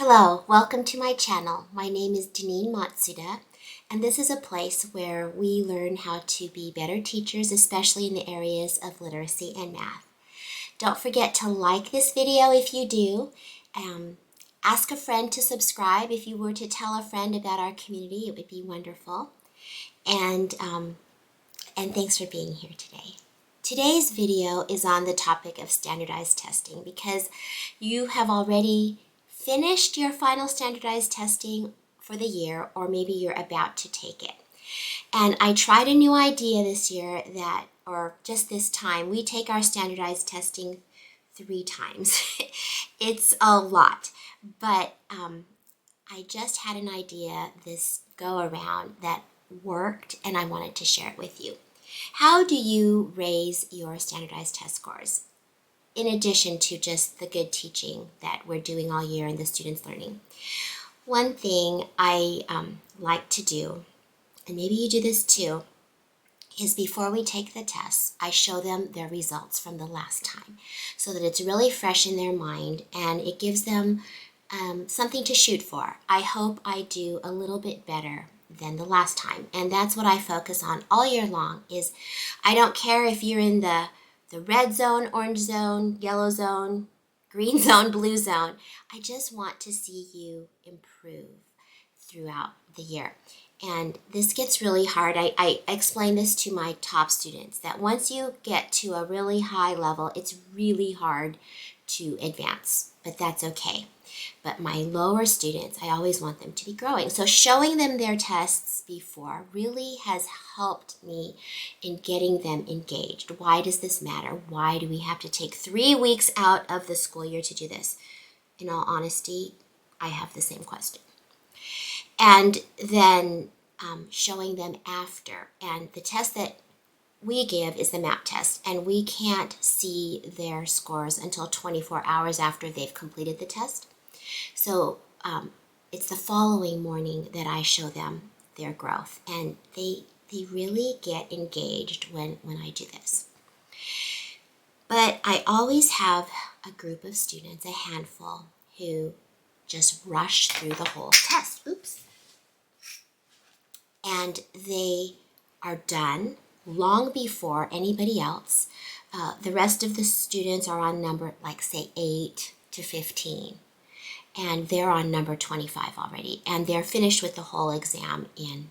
Hello, welcome to my channel. My name is Matsuda, and this is a place where we learn how to be better teachers, especially in the areas of literacy and math. Don't forget to like this video if you do. Ask a friend to subscribe. If you were to tell a friend about our community, it would be wonderful. And thanks for being here today. Today's video is on the topic of standardized testing because you have already finished your final standardized testing for the year, or maybe you're about to take it. And I tried a new idea this year or just this time, we take our standardized testing 3 times. It's a lot, but I just had an idea this go around that worked, and I wanted to share it with you. How do you raise your standardized test scores? In addition to just the good teaching that we're doing all year and the students learning. One thing I like to do, and maybe you do this too, is before we take the tests, I show them their results from the last time so that it's really fresh in their mind and it gives them something to shoot for. I hope I do a little bit better than the last time, and that's what I focus on all year long. Is I don't care if you're in the red zone, orange zone, yellow zone, green zone, blue zone. I just want to see you improve throughout the year. And this gets really hard. I explain this to my top students, that once you get to a really high level, it's really hard to advance, but that's okay. But my lower students, I always want them to be growing. So showing them their tests before really has helped me in getting them engaged. Why does this matter? Why do we have to take 3 weeks out of the school year to do this? In all honesty, I have the same question. And then showing them after. And the test that we give is the MAP test, and we can't see their scores until 24 hours after they've completed the test. So it's the following morning that I show them their growth, and they really get engaged when I do this. But I always have a group of students, a handful, who just rush through the whole test. Oops. And they are done long before anybody else. The rest of the students are on number, like say 8 to 15. And they're on number 25 already. And they're finished with the whole exam in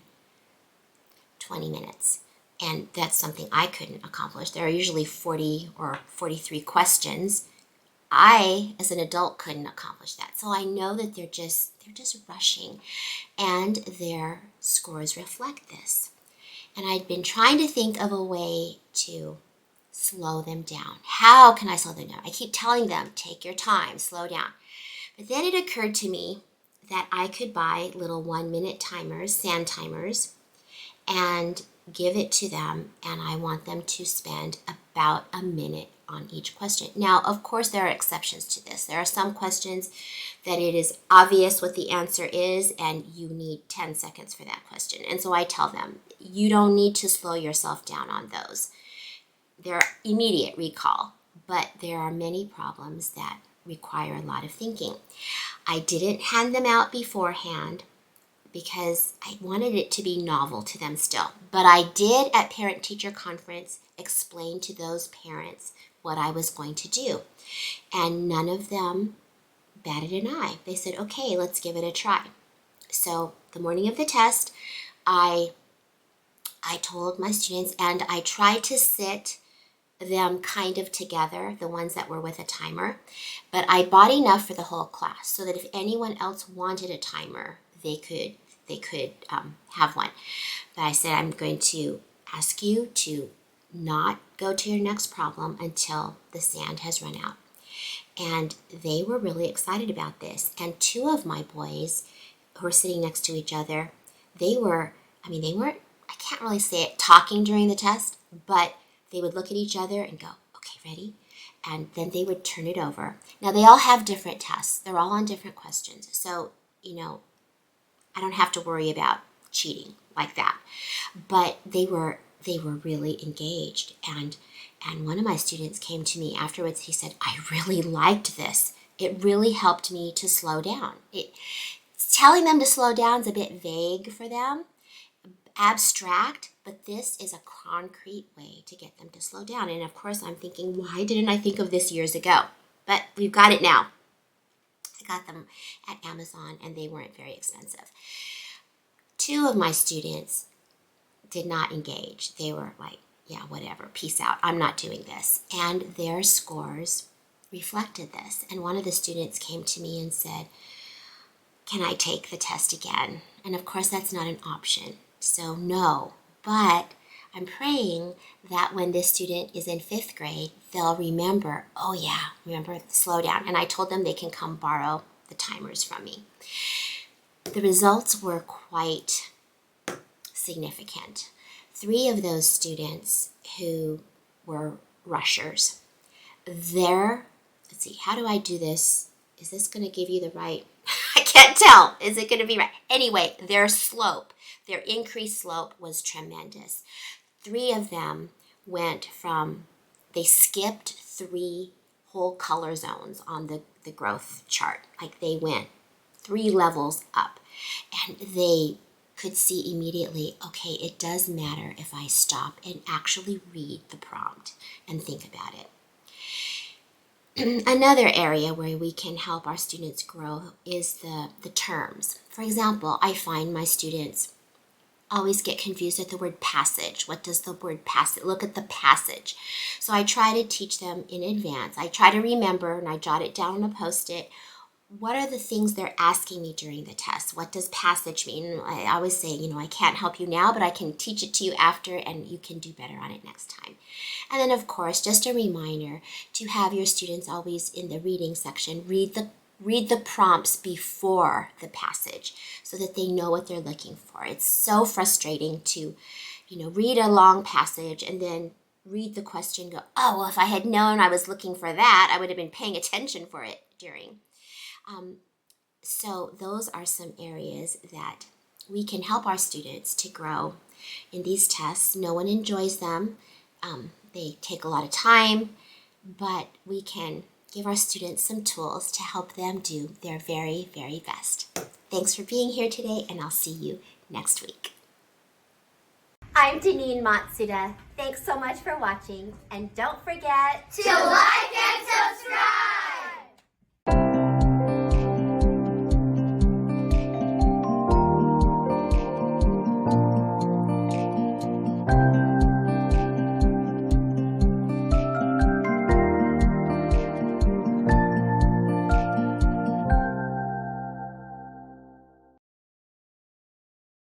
20 minutes. And that's something I couldn't accomplish. There are usually 40 or 43 questions. I, as an adult, couldn't accomplish that. So I know that they're just rushing. And their scores reflect this. And I'd been trying to think of a way to slow them down. How can I slow them down? I keep telling them, take your time, slow down. But then it occurred to me that I could buy little 1-minute timers, sand timers, and give it to them, and I want them to spend about a minute on each question. Now, of course, there are exceptions to this. There are some questions that it is obvious what the answer is, and you need 10 seconds for that question. And so I tell them, you don't need to slow yourself down on those. They're immediate recall, but there are many problems that require a lot of thinking. I didn't hand them out beforehand because I wanted it to be novel to them still. But I did at parent-teacher conference explain to those parents what I was going to do. And none of them batted an eye. They said, okay, let's give it a try. So the morning of the test, I told my students, and I tried to sit them kind of together, the ones that were with a timer, but I bought enough for the whole class so that if anyone else wanted a timer, they could have one. But I said, I'm going to ask you to not go to your next problem until the sand has run out. And they were really excited about this. And 2 of my boys who were sitting next to each other, they weren't, I can't really say it, talking during the test, but they would look at each other and go, okay, ready? And then they would turn it over. Now, they all have different tests. They're all on different questions. So, I don't have to worry about cheating like that. But they were really engaged. And one of my students came to me afterwards. He said, I really liked this. it really helped me to slow down. Telling them to slow down is a bit vague for them, abstract, but this is a concrete way to get them to slow down. And of course, I'm thinking, why didn't I think of this years ago? But we've got it now. I got them at Amazon, and they weren't very expensive. 2 of my students did not engage. They were like, yeah, whatever, peace out. I'm not doing this. And their scores reflected this. And one of the students came to me and said, can I take the test again? And of course, that's not an option. So no, but I'm praying that when this student is in 5th grade, they'll remember, oh yeah, remember, slow down. And I told them they can come borrow the timers from me. The results were quite significant. 3 of those students who were rushers, let's see, how do I do this? Is this going to give you the right? I can't tell. Is it going to be right? Anyway, their increased slope was tremendous. 3 of them they skipped 3 whole color zones on the growth chart. Like they went 3 levels up, and they could see immediately, okay, it does matter if I stop and actually read the prompt and think about it. Another area where we can help our students grow is the terms. For example, I find my students always get confused at the word passage. What does the word passage? Look at the passage. So I try to teach them in advance. I try to remember, and I jot it down on a Post-it. What are the things they're asking me during the test? What does passage mean? I always say, I can't help you now, but I can teach it to you after, and you can do better on it next time. And then, of course, just a reminder to have your students always in the reading section read the prompts before the passage so that they know what they're looking for. It's so frustrating to, read a long passage and then read the question and go, oh, well, if I had known I was looking for that, I would have been paying attention for it during. So those are some areas that we can help our students to grow in these tests. No one enjoys them. They take a lot of time, but we can give our students some tools to help them do their very, very best. Thanks for being here today, and I'll see you next week. I'm Janine Matsuda. Thanks so much for watching, and don't forget to like and subscribe.